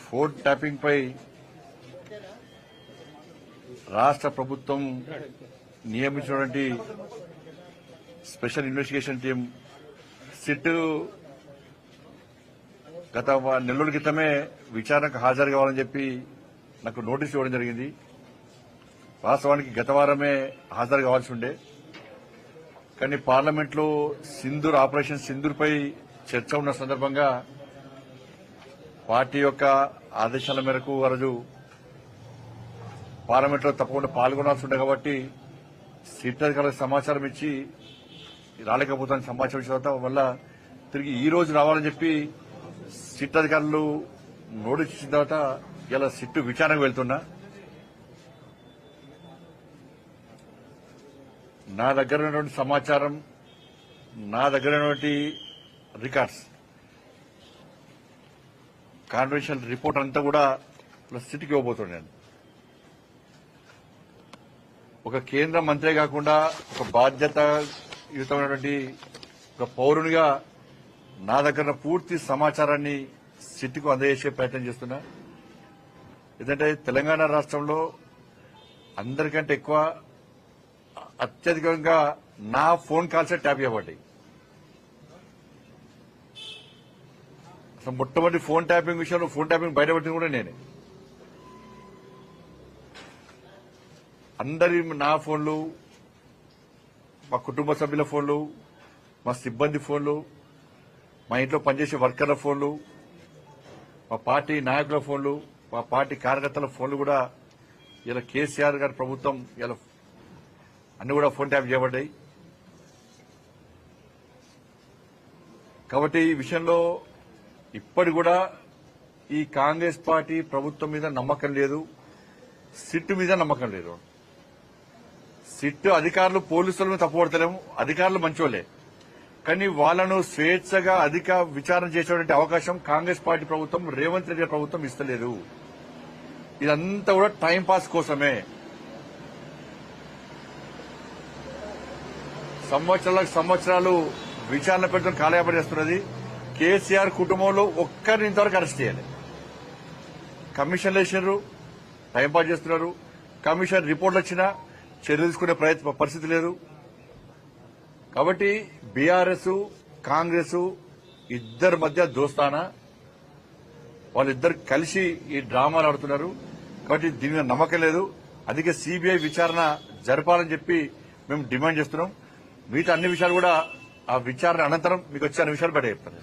Phone tapping పై రాష్ట్ర ప్రభుత్వం నియమించినటువంటి special investigation team SIT గత నెల్లూరు క్రితమే విచారణకు హాజరు కావాలని చెప్పి నాకు నోటీస్ ఇవ్వడం జరిగింది. వాస్తవానికి గత వారమే హాజరు కావాల్సి ఉండే, కానీ పార్లమెంట్లో సింధూర్ ఆపరేషన్ సింధూర్పై చర్చ ఉన్న సందర్భంగా పార్టీ యొక్క ఆదేశాల మేరకు ఆ రోజు పార్లమెంట్లో తప్పకుండా పాల్గొనాల్సి ఉండే కాబట్టి సిట్ అధికారులకు సమాచారం ఇచ్చి రాలేకపోతాను సమాచారం ఇచ్చిన తర్వాత వల్ల తిరిగి ఈ రోజు రావాలని చెప్పి సిట్ అధికారులు నోటీస్ ఇచ్చిన తర్వాత ఇలా సిట్ విచారణకు వెళ్తున్నా. నా దగ్గర ఉన్నటువంటి సమాచారం, నా దగ్గర ఉన్నటువంటి రికార్డ్స్, కాన్ఫిడెన్షియల్ రిపోర్ట్ అంతా కూడా సిట్కి ఇవ్వబోతున్నాను. ఒక కేంద్ర మంత్రే కాకుండా ఒక బాధ్యతాయుతమైనటువంటి ఒక పౌరునిగా నా దగ్గర పూర్తి సమాచారాన్ని సిట్కు అందజేసే ప్రయత్నం చేస్తున్నా. ఎందుకంటే తెలంగాణ రాష్ట్రంలో అందరికంటే ఎక్కువ అత్యధికంగా నా ఫోన్ కాల్సే ట్యాప్ చేయబడ్డాయి. అసలు మొట్టమొదటి ఫోన్ ట్యాపింగ్ విషయంలో ఫోన్ ట్యాపింగ్ బయటపడింది కూడా నేనే. అందరి నా ఫోన్లు, మా కుటుంబ సభ్యుల ఫోన్లు, మా సిబ్బంది ఫోన్లు, మా ఇంట్లో పనిచేసే వర్కర్ల ఫోన్లు, మా పార్టీ నాయకుల ఫోన్లు, మా పార్టీ కార్యకర్తల ఫోన్లు కూడా ఇలా కేసీఆర్ గారి ప్రభుత్వం ఇలా అన్ని కూడా ఫోన్ ట్యాప్ చేయబడ్డాయి. కాబట్టి ఈ విషయంలో ఇప్పటి కూడా ఈ కాంగ్రెస్ పార్టీ ప్రభుత్వం మీద నమ్మకం లేదు, సిట్ మీద నమ్మకం లేదు. సిట్ అధికారులు పోలీసుల మీద తప్పుపడతలేము, అధికారులు మంచోళ్లే, కానీ వాళ్లను స్వేచ్ఛగా అధిక విచారణ చేసేటువంటి అవకాశం కాంగ్రెస్ పార్టీ ప్రభుత్వం, రేవంత్ రెడ్డి ప్రభుత్వం ఇస్తలేదు. ఇదంతా కూడా టైంపాస్ కోసమే. సంవత్సరాలు విచారణ పెడుతున్న కాలయాపన చేస్తున్నది. కేసీఆర్ కుటుంబంలో ఒక్కరిని ఇంతవరకు అరెస్ట్ చేయాలి. కమిషన్లు వేసినారు, టైంపాస్ చేస్తున్నారు. కమిషన్ రిపోర్ట్లు వచ్చినా చర్యలు తీసుకునే పరిస్థితి లేదు. కాబట్టి బీఆర్ఎస్, కాంగ్రెస్ ఇద్దరి మధ్య దోస్తానా, వాళ్ళిద్దరు కలిసి ఈ డ్రామాలు ఆడుతున్నారు. కాబట్టి దీని మీద నమ్మకం లేదు. అందుకే సిబిఐ విచారణ జరపాలని చెప్పి మేము డిమాండ్ చేస్తున్నాం. మిగతా అన్ని విషయాలు కూడా ఆ విచారణ అనంతరం మీకు వచ్చే అన్ని విషయాలు బయట చెప్తాను.